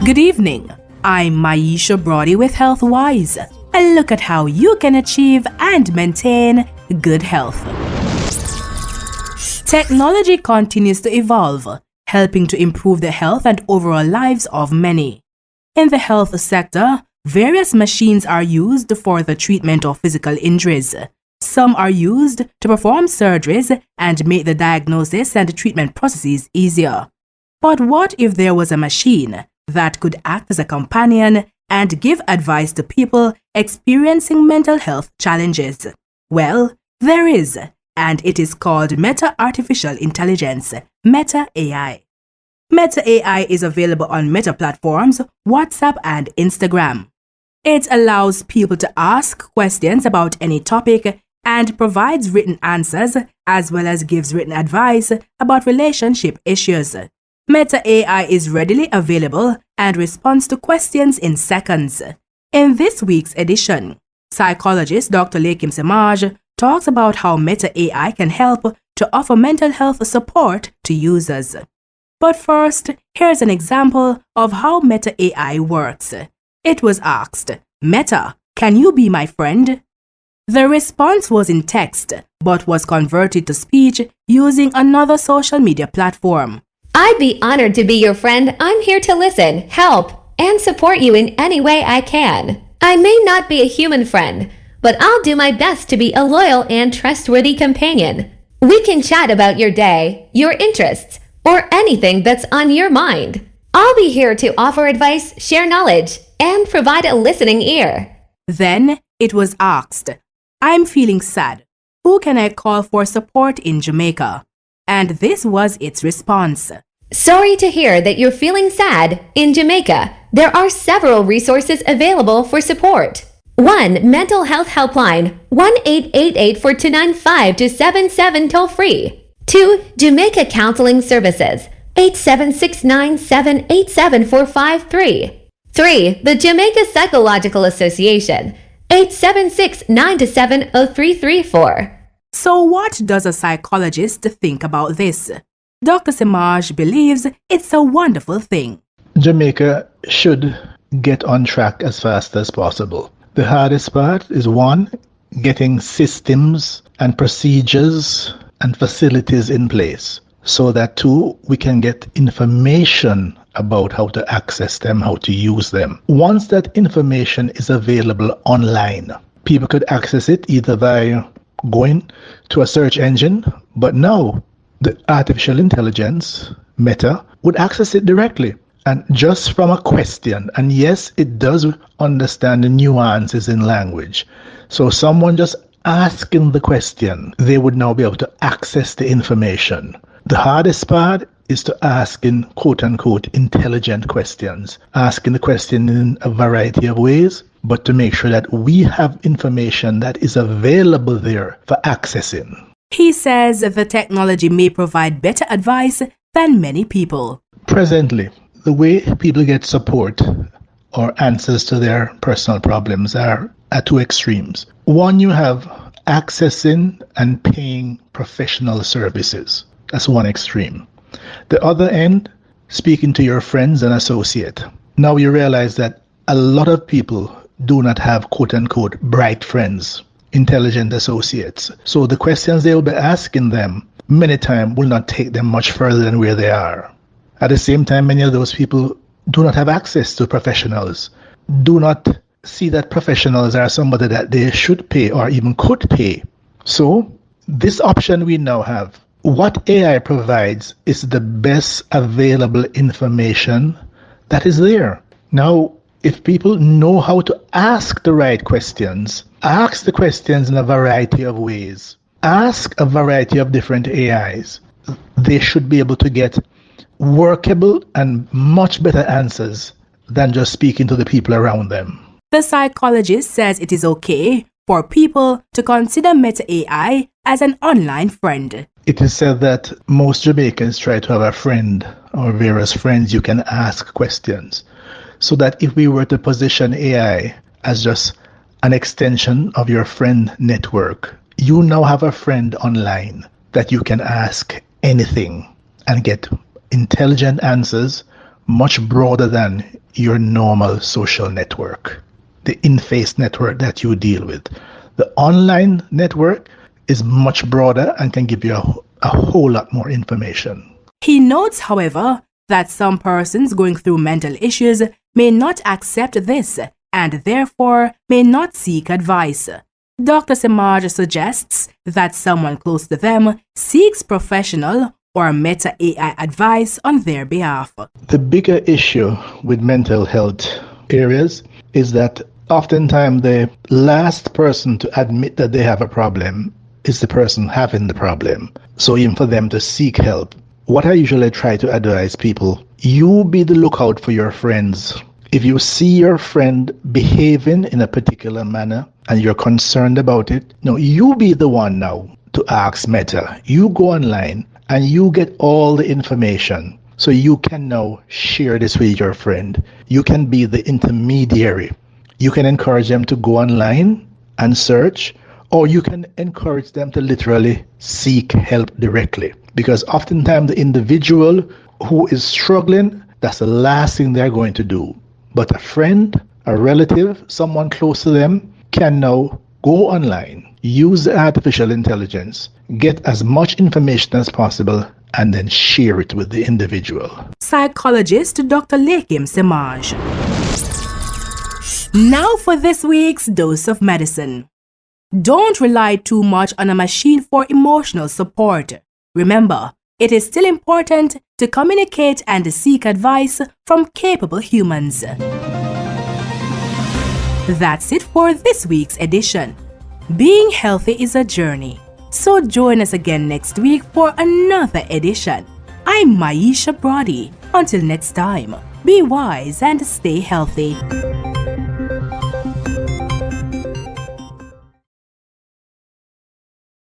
Good evening. I'm Maisha Brody with HealthWise. A look at how you can achieve and maintain good health. Technology continues to evolve, helping to improve the health and overall lives of many. In the health sector, various machines are used for the treatment of physical injuries. Some are used to perform surgeries and make the diagnosis and treatment processes easier. But what if there was a machine that could act as a companion and give advice to people experiencing mental health challenges? Well, there is, and it is called Meta Artificial Intelligence, Meta AI. Meta AI is available on Meta platforms, WhatsApp and Instagram. It allows people to ask questions about any topic and provides written answers as well as gives written advice about relationship issues. Meta AI is readily available and responds to questions in seconds. In this week's edition, Psychologist Dr. Leahcim Semaj talks about how Meta AI can help to offer mental health support to users. But first, here's an example of how Meta AI works. It was asked, "Meta, can you be my friend?" The response was in text, but was converted to speech using another social media platform. I'd be honored to be your friend. I'm here to listen, help, and support you in any way I can. I may not be a human friend, but I'll do my best to be a loyal and trustworthy companion. We can chat about your day, your interests, or anything that's on your mind. I'll be here to offer advice, share knowledge, and provide a listening ear. Then it was asked, "I'm feeling sad. Who can I call for support in Jamaica?" And this was its response. Sorry to hear that you're feeling sad. In Jamaica, there are several resources available for support. 1. Mental Health Helpline, 1-888-4295-77 toll-free. 2. Jamaica Counseling Services, 876-978-7453. 3. The Jamaica Psychological Association, 876-927-0334. So what does a psychologist think about this? Dr. Semaj believes it's a wonderful thing. Jamaica should get on track as fast as possible. The hardest part is, 1, getting systems and procedures and facilities in place so that 2, we can get information about how to access them, how to use them. Once that information is available online, people could access it either by going to a search engine, but now the artificial intelligence, Meta, would access it directly and just from a question. And yes, it does understand the nuances in language. So someone just asking the question, they would now be able to access the information. The hardest part is to ask in quote-unquote intelligent questions, asking the question in a variety of ways, but to make sure that we have information that is available there for accessing. He says the technology may provide better advice than many people. Presently, the way people get support or answers to their personal problems are at 2 extremes. 1, you have accessing and paying professional services. That's one extreme. The other end, speaking to your friends and associate. Now you realize that a lot of people do not have quote-unquote bright friends, intelligent associates. So the questions they will be asking them many times will not take them much further than where they are. At the same time, many of those people do not have access to professionals, do not see that professionals are somebody that they should pay or even could pay. So this option we now have, what AI provides is the best available information that is there. Now, if people know how to ask the right questions, ask the questions in a variety of ways, ask a variety of different AIs, they should be able to get workable and much better answers than just speaking to the people around them. The psychologist says it is okay for people to consider Meta AI as an online friend. It is said that most Jamaicans try to have a friend or various friends you can ask questions. So that if we were to position AI as just an extension of your friend network, you now have a friend online that you can ask anything and get intelligent answers, much broader than your normal social network, the in-face network that you deal with. The online network is much broader and can give you a whole lot more information. He notes, however, that some persons going through mental issues may not accept this and therefore may not seek advice. Dr. Semaj suggests that someone close to them seeks professional or meta AI advice on their behalf. The bigger issue with mental health areas is that oftentimes the last person to admit that they have a problem is the person having the problem. So even for them to seek help, what I usually try to advise people, you be the lookout for your friends. If you see your friend behaving in a particular manner and you're concerned about it, no, you be the one now to ask Meta. You go online and you get all the information. So you can now share this with your friend. You can be the intermediary. You can encourage them to go online and search, or you can encourage them to literally seek help directly. Because oftentimes the individual who is struggling, that's the last thing they're going to do. But a friend, a relative, someone close to them can now go online, use the artificial intelligence, get as much information as possible, and then share it with the individual. Psychologist Dr. Leahcim Semaj. Now for this week's dose of medicine. Don't rely too much on a machine for emotional support. Remember, it is still important to communicate and seek advice from capable humans. That's it for this week's edition. Being healthy is a journey, so join us again next week for another edition. I'm Maisha Brody. Until next time, be wise and stay healthy.